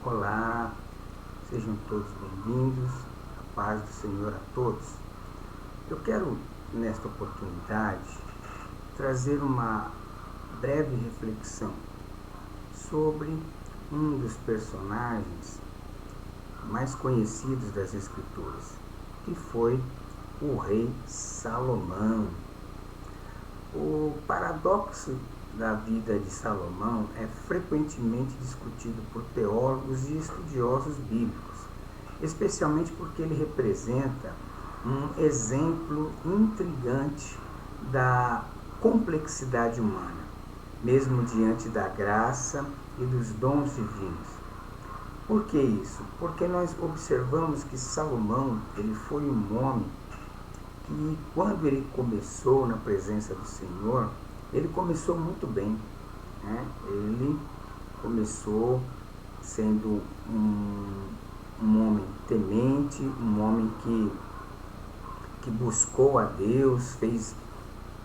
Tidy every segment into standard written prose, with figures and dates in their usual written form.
Olá, sejam todos bem-vindos, a paz do Senhor a todos. Eu quero, nesta oportunidade, trazer uma breve reflexão sobre um dos personagens mais conhecidos das Escrituras, que foi o rei Salomão. O paradoxo da vida de Salomão é frequentemente discutido por teólogos e estudiosos bíblicos, especialmente porque ele representa um exemplo intrigante da complexidade humana, mesmo diante da graça e dos dons divinos. Por que isso? Porque nós observamos que Salomão ele foi um homem que, quando ele começou na presença do Senhor, ele começou muito bem, né? Ele começou sendo um homem temente, um homem que buscou a Deus, fez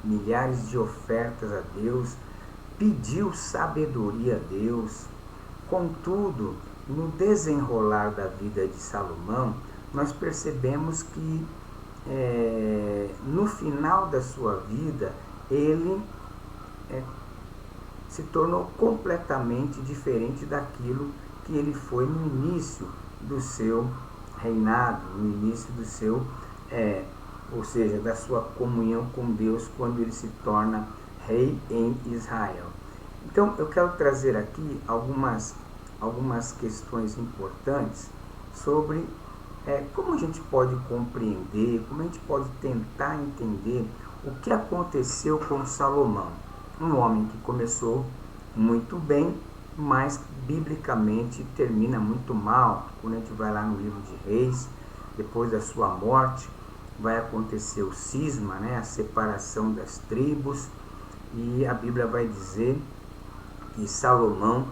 milhares de ofertas a Deus, pediu sabedoria a Deus. Contudo, no desenrolar da vida de Salomão, nós percebemos que no final da sua vida, ele se tornou completamente diferente daquilo que ele foi no início do seu reinado, no início do seu, ou seja, da sua comunhão com Deus, quando ele se torna rei em Israel. Então, eu quero trazer aqui algumas questões importantes sobre como a gente pode compreender, como a gente pode tentar entender o que aconteceu com Salomão. Um homem que começou muito bem, mas biblicamente termina muito mal. Quando a gente vai lá no livro de Reis, depois da sua morte, vai acontecer o cisma, né, a separação das tribos, e a Bíblia vai dizer que Salomão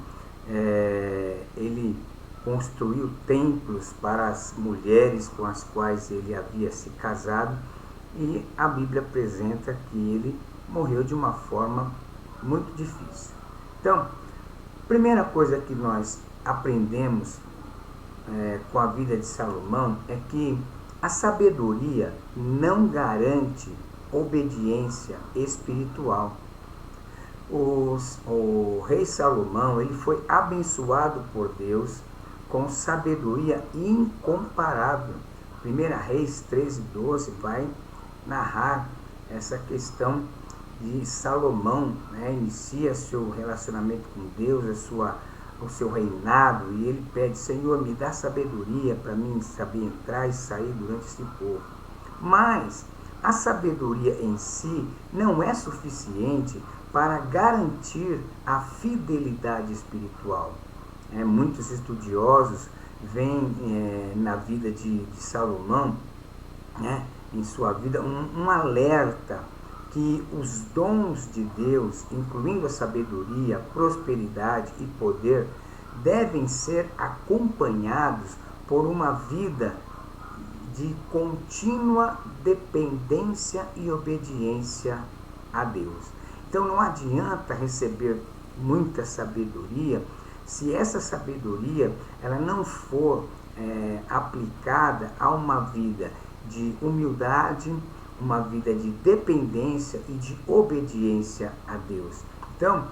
ele construiu templos para as mulheres com as quais ele havia se casado, e a Bíblia apresenta que ele morreu de uma forma muito difícil. Então, a primeira coisa que nós aprendemos com a vida de Salomão é que a sabedoria não garante obediência espiritual. O rei Salomão ele foi abençoado por Deus com sabedoria incomparável. 1 Reis 13:12 vai narrar essa questão de Salomão, né? Inicia seu relacionamento com Deus, o seu reinado, e ele pede: Senhor, me dá sabedoria para mim saber entrar e sair durante esse povo. Mas a sabedoria em si não é suficiente para garantir a fidelidade espiritual. Muitos estudiosos veem na vida de Salomão, né, em sua vida, um alerta que os dons de Deus, incluindo a sabedoria, prosperidade e poder, devem ser acompanhados por uma vida de contínua dependência e obediência a Deus. Então não adianta receber muita sabedoria se essa sabedoria ela não for aplicada a uma vida de humildade, uma vida de dependência e de obediência a Deus. Então,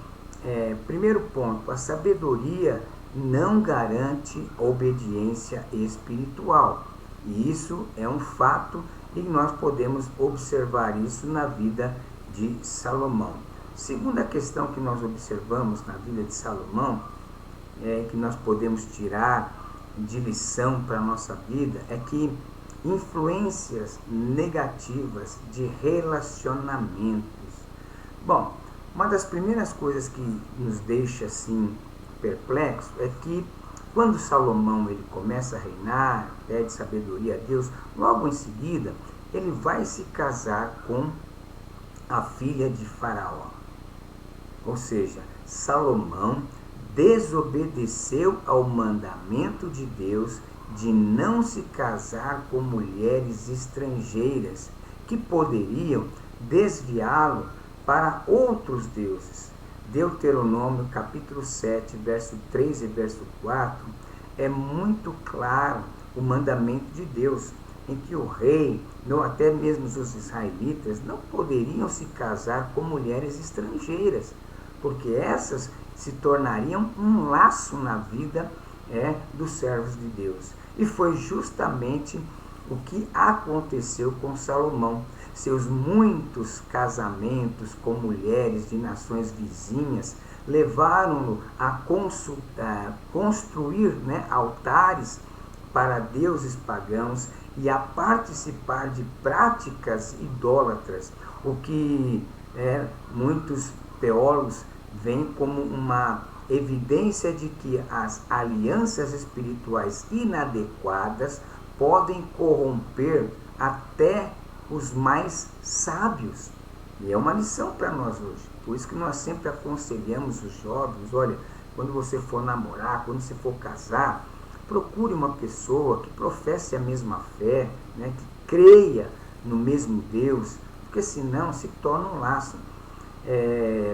primeiro ponto, a sabedoria não garante obediência espiritual. E isso é um fato e nós podemos observar isso na vida de Salomão. Segunda questão que nós observamos na vida de Salomão, que nós podemos tirar de lição para a nossa vida, é que influências negativas de relacionamentos. Bom, uma das primeiras coisas que nos deixa assim perplexo é que quando Salomão ele começa a reinar, pede sabedoria a Deus, logo em seguida ele vai se casar com a filha de Faraó. Ou seja, Salomão desobedeceu ao mandamento de Deus de não se casar com mulheres estrangeiras que poderiam desviá-lo para outros deuses. Deuteronômio capítulo 7, verso 3 e verso 4 é muito claro o mandamento de Deus, em que o rei, ou até mesmo os israelitas, não poderiam se casar com mulheres estrangeiras, porque essas se tornariam um laço na vida dos servos de Deus. E foi justamente o que aconteceu com Salomão. Seus muitos casamentos com mulheres de nações vizinhas levaram-no a construir altares para deuses pagãos e a participar de práticas idólatras, o que muitos teólogos veem como uma evidência de que as alianças espirituais inadequadas podem corromper até os mais sábios. E é uma lição para nós hoje. Por isso que nós sempre aconselhamos os jovens, olha, quando você for namorar, quando você for casar, procure uma pessoa que professe a mesma fé, que creia no mesmo Deus, porque senão se torna um laço.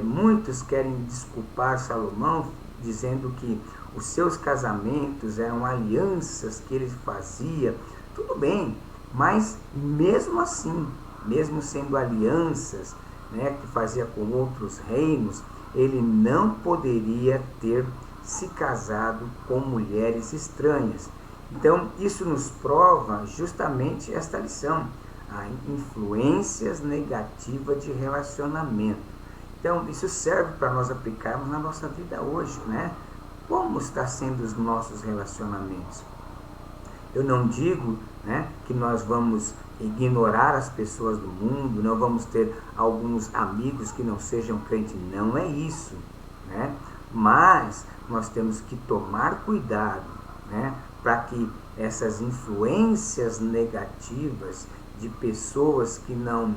Muitos querem desculpar Salomão dizendo que os seus casamentos eram alianças que ele fazia. Tudo bem, mas mesmo assim, mesmo sendo alianças que fazia com outros reinos, ele não poderia ter se casado com mulheres estranhas. Então, isso nos prova justamente esta lição, a influências negativas de relacionamento. Então, isso serve para nós aplicarmos na nossa vida hoje, Como estão sendo os nossos relacionamentos? Eu não digo que nós vamos ignorar as pessoas do mundo, não vamos ter alguns amigos que não sejam crentes, não é isso, Mas nós temos que tomar cuidado, para que essas influências negativas de pessoas que não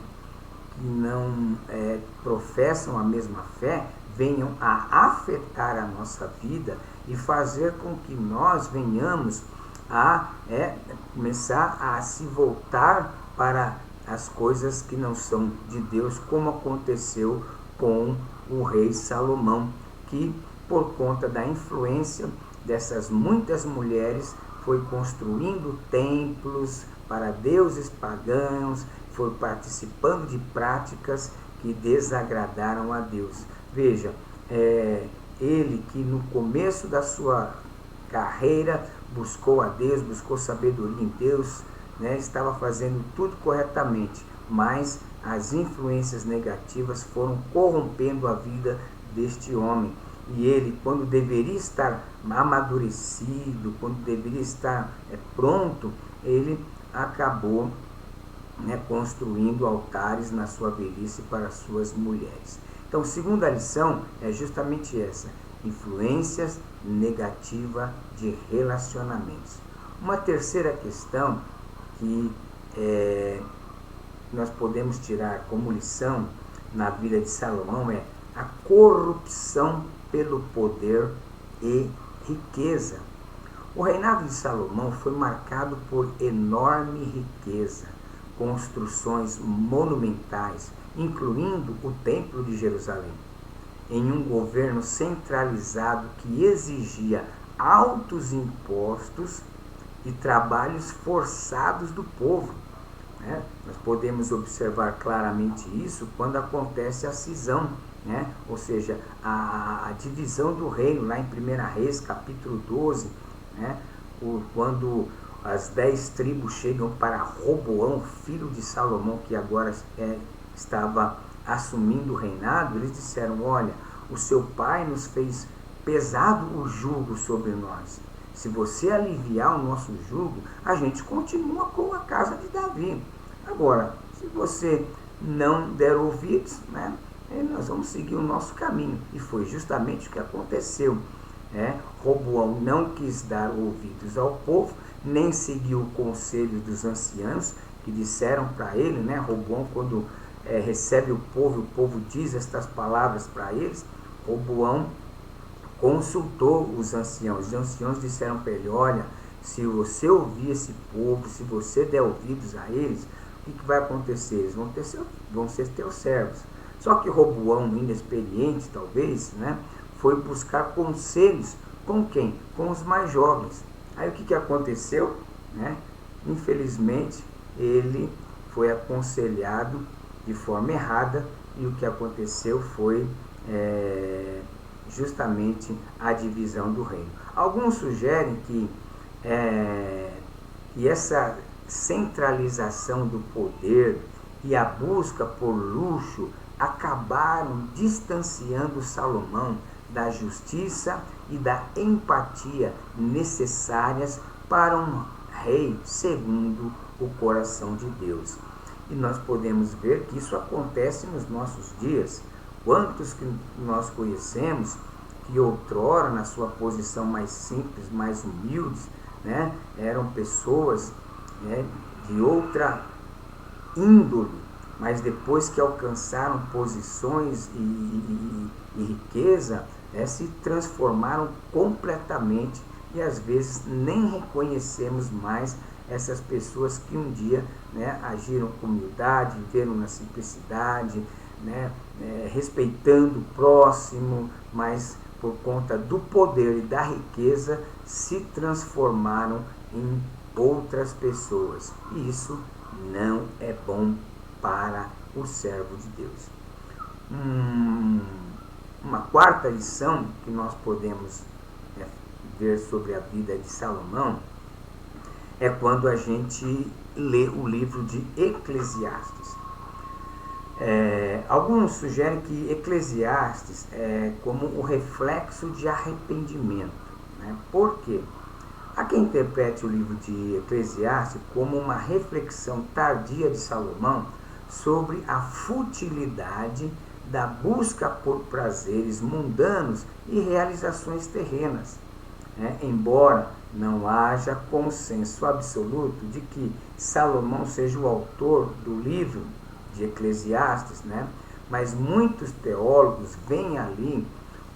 professam a mesma fé venham a afetar a nossa vida e fazer com que nós venhamos a começar a se voltar para as coisas que não são de Deus, como aconteceu com o rei Salomão, que por conta da influência dessas muitas mulheres foi construindo templos para deuses pagãos, foi participando de práticas que desagradaram a Deus. Veja, ele que no começo da sua carreira buscou a Deus, buscou sabedoria em Deus, estava fazendo tudo corretamente, mas as influências negativas foram corrompendo a vida deste homem. E ele, quando deveria estar amadurecido, quando deveria estar pronto, ele acabou construindo altares na sua velhice para suas mulheres. Então, segunda lição é justamente essa: influências negativas de relacionamentos. Uma terceira questão que nós podemos tirar como lição na vida de Salomão é a corrupção pelo poder e riqueza. O reinado de Salomão foi marcado por enorme riqueza, construções monumentais, incluindo o Templo de Jerusalém, em um governo centralizado que exigia altos impostos e trabalhos forçados do povo. Nós podemos observar claramente isso quando acontece a cisão, ou seja, a divisão do reino, lá em 1 Reis, capítulo 12, quando as 10 tribos chegam para Roboão, filho de Salomão, que agora estava assumindo o reinado. Eles disseram: olha, o seu pai nos fez pesado o jugo sobre nós. Se você aliviar o nosso jugo, a gente continua com a casa de Davi. Agora, se você não der ouvidos, nós vamos seguir o nosso caminho. E foi justamente o que aconteceu. Roboão não quis dar ouvidos ao povo, nem seguiu o conselho dos anciãos, que disseram para ele, Roboão, quando recebe o povo diz estas palavras para eles. Roboão consultou os anciãos disseram para ele: olha, se você ouvir esse povo, se você der ouvidos a eles, o que vai acontecer? Eles vão ser teus servos. Só que Roboão, inexperiente talvez, foi buscar conselhos com quem? Com os mais jovens. Aí o que aconteceu? Né? Infelizmente, ele foi aconselhado de forma errada e o que aconteceu foi justamente a divisão do reino. Alguns sugerem que essa centralização do poder e a busca por luxo acabaram distanciando Salomão da justiça e da empatia necessárias para um rei segundo o coração de Deus. E nós podemos ver que isso acontece nos nossos dias. Quantos que nós conhecemos que outrora, na sua posição mais simples, mais humildes, né, eram pessoas, né, de outra índole, mas depois que alcançaram posições e riqueza, se transformaram completamente e às vezes nem reconhecemos mais essas pessoas que um dia, né, agiram com humildade, viveram na simplicidade, né, respeitando o próximo, mas por conta do poder e da riqueza se transformaram em outras pessoas. E isso não é bom para o servo de Deus. Uma quarta lição que nós podemos ver sobre a vida de Salomão é quando a gente lê o livro de Eclesiastes. Alguns sugerem que Eclesiastes é como o reflexo de arrependimento. Né? Por quê? Há quem interprete o livro de Eclesiastes como uma reflexão tardia de Salomão sobre a futilidade da busca por prazeres mundanos e realizações terrenas. Embora não haja consenso absoluto de que Salomão seja o autor do livro de Eclesiastes, mas muitos teólogos veem ali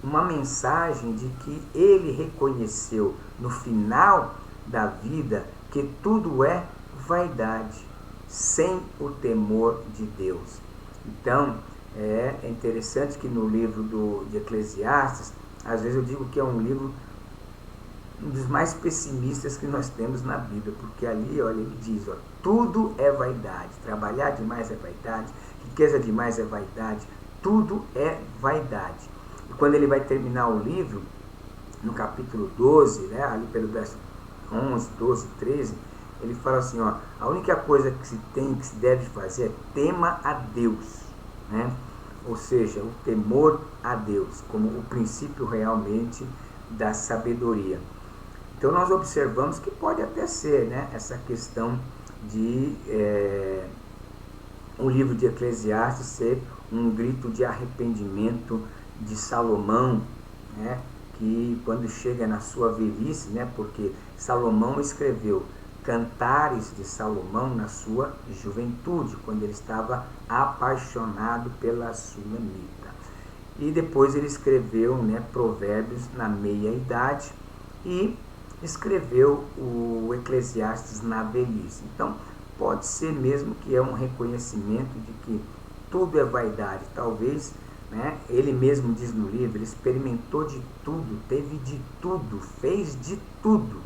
uma mensagem de que ele reconheceu no final da vida que tudo é vaidade, sem o temor de Deus. Então, é interessante que no livro de Eclesiastes, às vezes eu digo que é um livro um dos mais pessimistas que nós temos na Bíblia, porque ali, olha, ele diz, tudo é vaidade, trabalhar demais é vaidade, riqueza demais é vaidade, tudo é vaidade. E quando ele vai terminar o livro, no capítulo 12, ali pelo verso 11, 12, 13, ele fala assim, a única coisa que se deve fazer é tema a Deus, ou seja, o temor a Deus, como o princípio realmente da sabedoria. Então nós observamos que pode até ser, essa questão de o livro de Eclesiastes ser um grito de arrependimento de Salomão, que quando chega na sua velhice, porque Salomão escreveu Cantares de Salomão na sua juventude, quando ele estava apaixonado pela Sulamita. E depois ele escreveu Provérbios na meia-idade e escreveu o Eclesiastes na velhice. Então, pode ser mesmo que é um reconhecimento de que tudo é vaidade. Talvez, ele mesmo diz no livro, ele experimentou de tudo, teve de tudo, fez de tudo.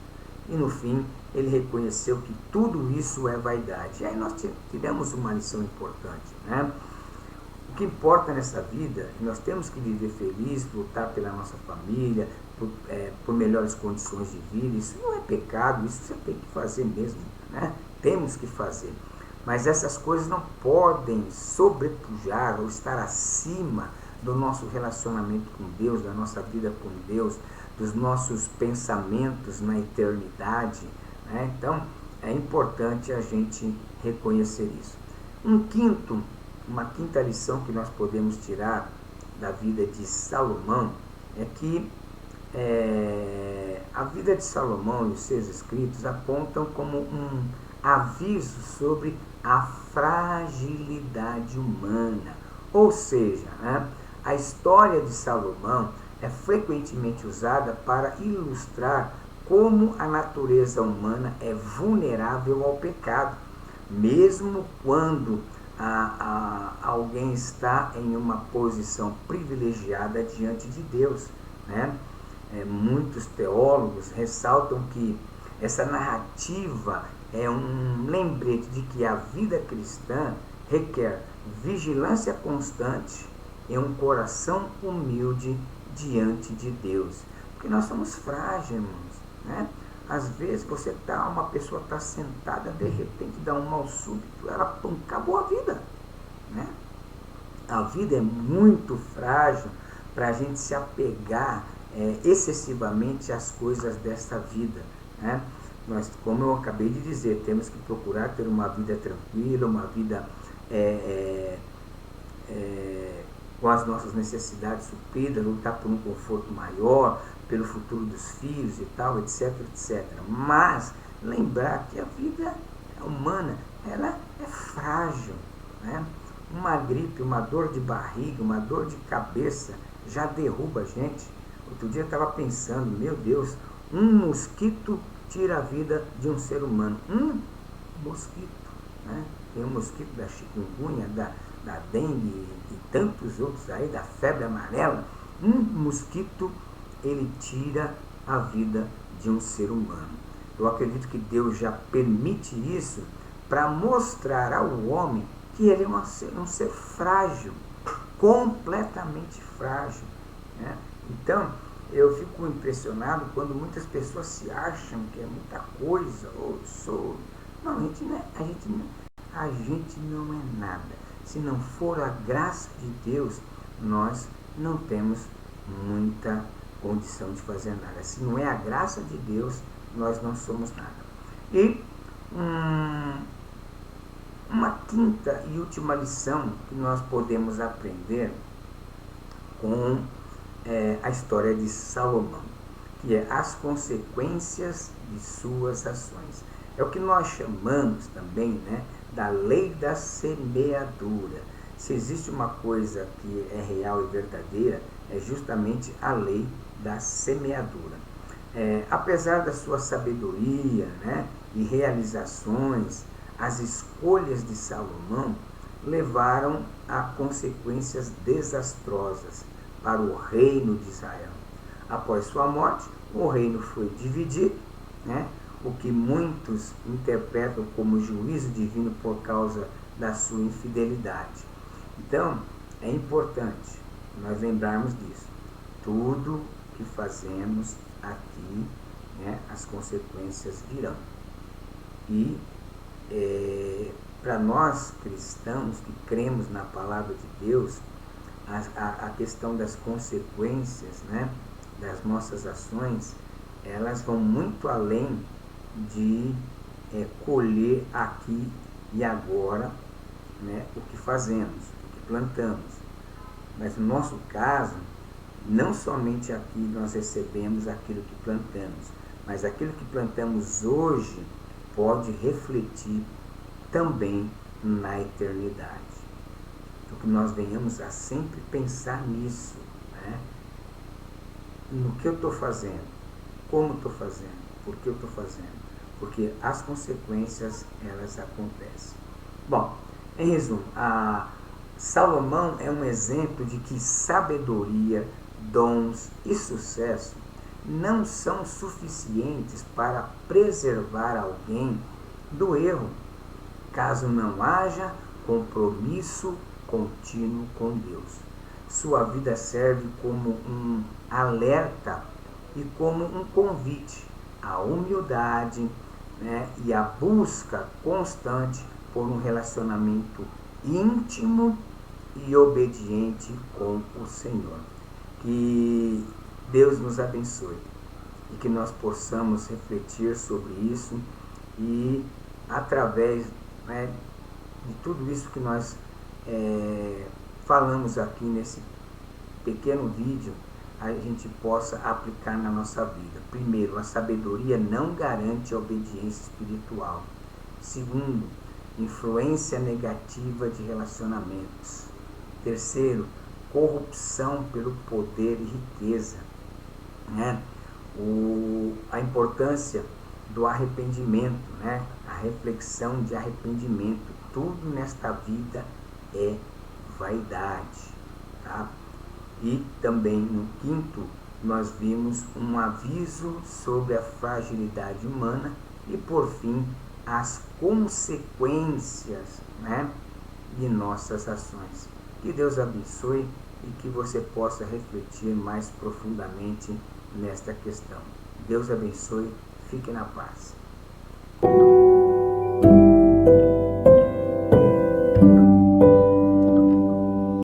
E no fim, ele reconheceu que tudo isso é vaidade. E aí nós tivemos uma lição importante. O que importa nessa vida, nós temos que viver feliz, lutar pela nossa família, por melhores condições de vida. Isso não é pecado, isso você tem que fazer mesmo. Temos que fazer. Mas essas coisas não podem sobrepujar ou estar acima do nosso relacionamento com Deus, da nossa vida com Deus, dos nossos pensamentos na eternidade. Então, é importante a gente reconhecer isso. Uma quinta lição que nós podemos tirar da vida de Salomão é que a vida de Salomão e os seus escritos apontam como um aviso sobre a fragilidade humana. Ou seja, a história de Salomão é frequentemente usada para ilustrar como a natureza humana é vulnerável ao pecado, mesmo quando alguém está em uma posição privilegiada diante de Deus. Muitos teólogos ressaltam que Essa narrativa é um lembrete de que a vida cristã requer vigilância constante e um coração humilde diante de Deus. Porque nós somos frágeis, irmãos, né? Às vezes uma pessoa está sentada, de repente dá um mal súbito, ela acabou a vida, né? A vida é muito frágil para a gente se apegar excessivamente às coisas desta vida, né? Nós, como eu acabei de dizer, temos que procurar ter uma vida tranquila, uma vida com as nossas necessidades supridas, lutar por um conforto maior, pelo futuro dos filhos e tal, etc, etc. Mas lembrar que a vida humana, ela é frágil, né? Uma gripe, uma dor de barriga, uma dor de cabeça já derruba a gente. Outro dia eu estava pensando, meu Deus, um mosquito tira a vida de um ser humano. Um mosquito, né? Tem o mosquito da chikungunya, da dengue e tantos outros aí, da febre amarela. Um mosquito, ele tira a vida de um ser humano. Eu acredito que Deus já permite isso para mostrar ao homem que ele é um ser frágil, completamente frágil, né? Então, eu fico impressionado quando muitas pessoas se acham que é muita coisa, ou sou... Não, a gente não é nada. Se não for a graça de Deus, nós não temos muita condição de fazer nada. Se não é a graça de Deus, nós não somos nada. E uma quinta e última lição que nós podemos aprender com a história de Salomão, que é as consequências de suas ações. É o que nós chamamos também, né, da lei da semeadura. Se existe uma coisa que é real e verdadeira, é justamente a lei da semeadura. Apesar da sua sabedoria, né, e realizações, as escolhas de Salomão levaram a consequências desastrosas para o reino de Israel. Após sua morte, o reino foi dividido, né, o que muitos interpretam como juízo divino por causa da sua infidelidade. Então, é importante nós lembrarmos disso. Tudo que fazemos aqui, né, as consequências virão. E para nós cristãos que cremos na palavra de Deus, a questão das consequências, né, das nossas ações, elas vão muito além de colher aqui e agora, né, o que fazemos, o que plantamos. Mas no nosso caso, não somente aqui nós recebemos aquilo que plantamos, mas aquilo que plantamos hoje pode refletir também na eternidade. Então, que nós venhamos a sempre pensar nisso, né? No que eu estou fazendo, como estou fazendo, por que eu estou fazendo, porque as consequências, elas acontecem. Bom, em resumo, Salomão é um exemplo de que sabedoria, dons e sucesso não são suficientes para preservar alguém do erro, caso não haja compromisso contínuo com Deus. Sua vida serve como um alerta e como um convite à humildade, né, e à busca constante por um relacionamento íntimo e obediente com o Senhor. Que Deus nos abençoe e que nós possamos refletir sobre isso e através, né, de tudo isso que nós falamos aqui nesse pequeno vídeo, a gente possa aplicar na nossa vida. Primeiro, a sabedoria não garante a obediência espiritual. Segundo, influência negativa de relacionamentos. Terceiro, corrupção pelo poder e riqueza, né? A importância do arrependimento, né? A reflexão de arrependimento. Tudo nesta vida é vaidade, tá? E também, no quinto nós vimos um aviso sobre a fragilidade humana e, por fim, as consequências, né, de nossas ações. Que Deus abençoe e que você possa refletir mais profundamente nesta questão. Deus abençoe, fique na paz.